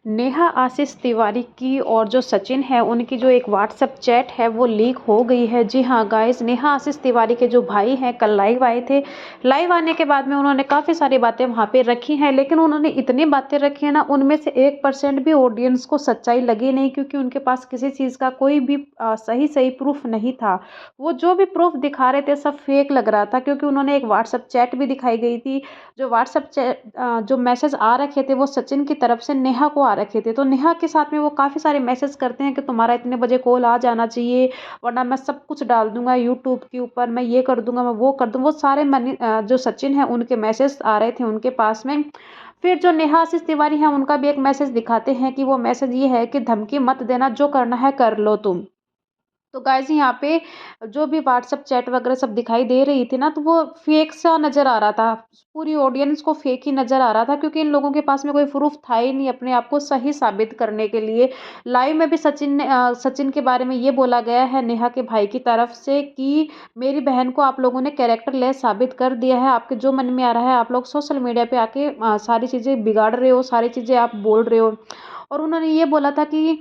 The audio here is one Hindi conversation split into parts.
नेहा आशीष तिवारी की और जो सचिन है उनकी जो एक व्हाट्सएप चैट है वो लीक हो गई है। जी हाँ गाइस, नेहा आशीष तिवारी के जो भाई हैं कल लाइव आए थे। लाइव आने के बाद में उन्होंने काफ़ी सारी बातें वहाँ पे रखी हैं, लेकिन उन्होंने इतनी बातें रखी है ना, उनमें से 1% भी ऑडियंस को सच्चाई लगी नहीं, क्योंकि उनके पास किसी चीज़ का कोई भी सही सही प्रूफ नहीं था। वो जो भी प्रूफ दिखा रहे थे सब फेक लग रहा था, क्योंकि उन्होंने एक व्हाट्सएप चैट भी दिखाई गई थी। जो व्हाट्सएप चैट जो मैसेज आ रखे थे वो सचिन की तरफ से नेहा को आ रखे थे। तो नेहा के साथ में वो काफ़ी सारे मैसेज करते हैं कि तुम्हारा इतने बजे कॉल आ जाना चाहिए, वरना मैं सब कुछ डाल दूंगा यूट्यूब के ऊपर, मैं ये कर दूंगा, मैं वो कर दूंगा। वो सारे जो सचिन है उनके मैसेज आ रहे थे उनके पास में। फिर जो नेहा आशीष तिवारी है उनका भी एक मैसेज दिखाते हैं कि वो मैसेज ये है कि धमकी मत देना, जो करना है कर लो तुम। तो गाइज़ यहाँ पे जो भी व्हाट्सएप चैट वगैरह सब दिखाई दे रही थी ना, तो वो फेक सा नज़र आ रहा था। पूरी ऑडियंस को फेक ही नज़र आ रहा था, क्योंकि इन लोगों के पास में कोई प्रूफ था ही नहीं अपने आप को सही साबित करने के लिए। लाइव में भी सचिन के बारे में ये बोला गया है नेहा के भाई की तरफ से कि मेरी बहन को आप लोगों ने कैरेक्टर लेस साबित कर दिया है। आपके जो मन में आ रहा है आप लोग सोशल मीडिया पे आके सारी चीज़ें बिगाड़ रहे हो, सारी चीज़ें आप बोल रहे हो। और उन्होंने ये बोला था कि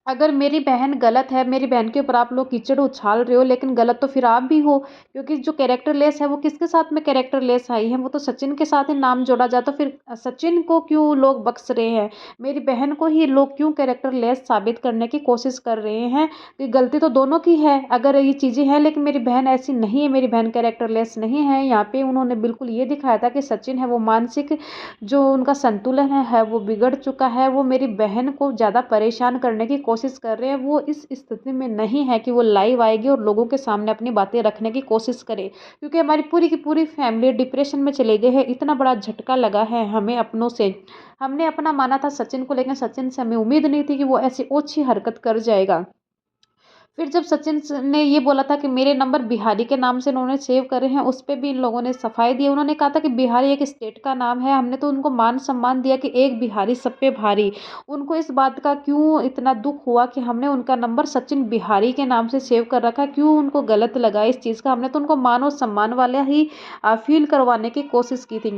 अगर मेरी बहन गलत है, मेरी बहन के ऊपर आप लोग कीचड़ उछाल रहे हो, लेकिन गलत तो फिर आप भी हो, क्योंकि जो कैरेक्टर लेस है वो किसके साथ में कैरेक्टर लेस आई है, वो तो सचिन के साथ ही नाम जोड़ा जाता। तो फिर सचिन को क्यों लोग बख्श रहे हैं, मेरी बहन को ही लोग क्यों कैरेक्टर लेस साबित करने की कोशिश कर रहे हैं। कि गलती तो दोनों की है अगर ये चीज़ें हैं, लेकिन मेरी बहन ऐसी नहीं है, मेरी बहन कैरेक्टर लेस नहीं है। यहाँ पे उन्होंने बिल्कुल ये दिखाया था कि सचिन है वो मानसिक जो उनका संतुलन है वो बिगड़ चुका है। वो मेरी बहन को ज़्यादा परेशान करने की कोशिश कर रहे हैं। वो इस स्थिति में नहीं है कि वो लाइव आएगी और लोगों के सामने अपनी बातें रखने की कोशिश करे, क्योंकि हमारी पूरी की पूरी फैमिली डिप्रेशन में चले गए हैं। इतना बड़ा झटका लगा है हमें अपनों से। हमने अपना माना था सचिन को, लेकिन सचिन से हमें उम्मीद नहीं थी कि वो ऐसी ओछी हरकत कर जाएगा। फिर जब ने ये बोला था कि मेरे नंबर बिहारी के नाम से इन्होंने सेव करे हैं, उस पे भी इन लोगों ने सफाई दी। उन्होंने कहा था कि बिहारी एक स्टेट का नाम है, हमने तो उनको मान सम्मान दिया कि एक बिहारी सब पे भारी। उनको इस बात का क्यों इतना दुख हुआ कि हमने उनका नंबर सचिन बिहारी के नाम से सेव कर रखा, क्यों उनको गलत लगा इस चीज़ का। हमने तो उनको मान और सम्मान वाला ही फील करवाने की कोशिश की थी।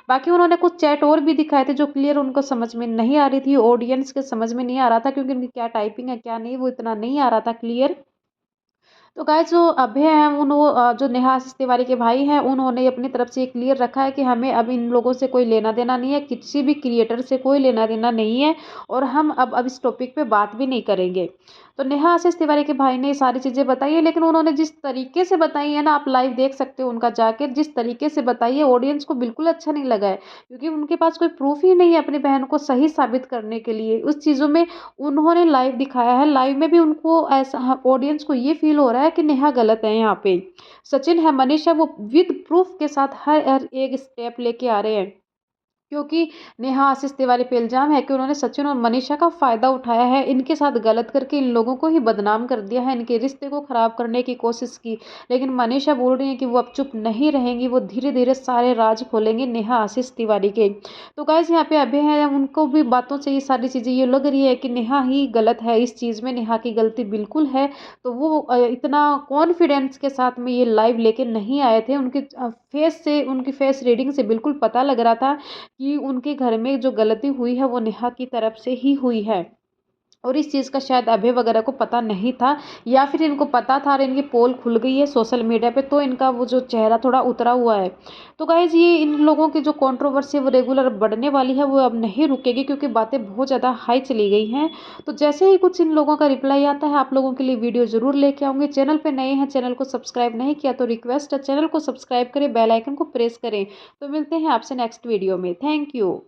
बाकी उन्होंने कुछ चैट और भी दिखाए थे जो क्लियर उनको समझ में नहीं आ रही थी, ऑडियंस के समझ में नहीं आ रहा था, क्योंकि उनकी क्या टाइपिंग है क्या नहीं वो इतना नहीं आ रहा था क्लियर। तो गाइस जो अभय हैं जो नेहा आशीष तिवारी के भाई हैं उन्होंने अपनी तरफ से ये क्लियर रखा है कि हमें अब इन लोगों से कोई लेना देना नहीं है, किसी भी क्रिएटर से कोई लेना देना नहीं है, और हम अब इस टॉपिक पे बात भी नहीं करेंगे। तो नेहा आशीष तिवारी के भाई ने ये सारी चीज़ें बताई है, लेकिन उन्होंने जिस तरीके से बताई है ना, आप लाइव देख सकते हो उनका जाकर, जिस तरीके से बताई है ऑडियंस को बिल्कुल अच्छा नहीं लगा है, क्योंकि उनके पास कोई प्रूफ ही नहीं है अपनी बहन को सही साबित करने के लिए। उस चीज़ों में उन्होंने लाइव दिखाया है, लाइव में भी उनको ऐसा ऑडियंस को ये फील हो रहा है कि नेहा गलत है। यहाँ पे सचिन है, मनीषा वो विद प्रूफ के साथ हर हर एक स्टेप लेके आ रहे हैं, क्योंकि नेहा आशीष तिवारी पे इल्ज़ाम है कि उन्होंने सचिन और मनीषा का फ़ायदा उठाया है, इनके साथ गलत करके इन लोगों को ही बदनाम कर दिया है, इनके रिश्ते को ख़राब करने की कोशिश की। लेकिन मनीषा बोल रही है कि वो अब चुप नहीं रहेंगी, वो धीरे धीरे सारे राज खोलेंगे नेहा आशीष तिवारी के। तो गाइस यहाँ पे अभय हैं, उनको भी बातों से ये सारी चीज़ें ये लग रही है कि नेहा ही गलत है इस चीज़ में, नेहा की गलती बिल्कुल है। तो वो इतना कॉन्फिडेंस के साथ में ये लाइव लेके नहीं आए थे। उनके फेस से, उनकी फेस रीडिंग से बिल्कुल पता लग रहा था कि उनके घर में जो गलती हुई है वो नेहा की तरफ से ही हुई है, और इस चीज़ का शायद अभय वगैरह को पता नहीं था, या फिर इनको पता था और इनकी पोल खुल गई है सोशल मीडिया पे, तो इनका वो जो चेहरा थोड़ा उतरा हुआ है। तो गाइज ये इन लोगों की जो कंट्रोवर्सी है वो रेगुलर बढ़ने वाली है, वो अब नहीं रुकेगी, क्योंकि बातें बहुत ज़्यादा हाई चली गई हैं। तो जैसे ही कुछ इन लोगों का रिप्लाई आता है आप लोगों के लिए वीडियो ज़रूर लेके आऊँगी। चैनल पर नए हैं, चैनल को सब्सक्राइब नहीं किया तो रिक्वेस्ट है चैनल को सब्सक्राइब करें, बेल आइकन को प्रेस करें। तो मिलते हैं आपसे नेक्स्ट वीडियो में। Thank you.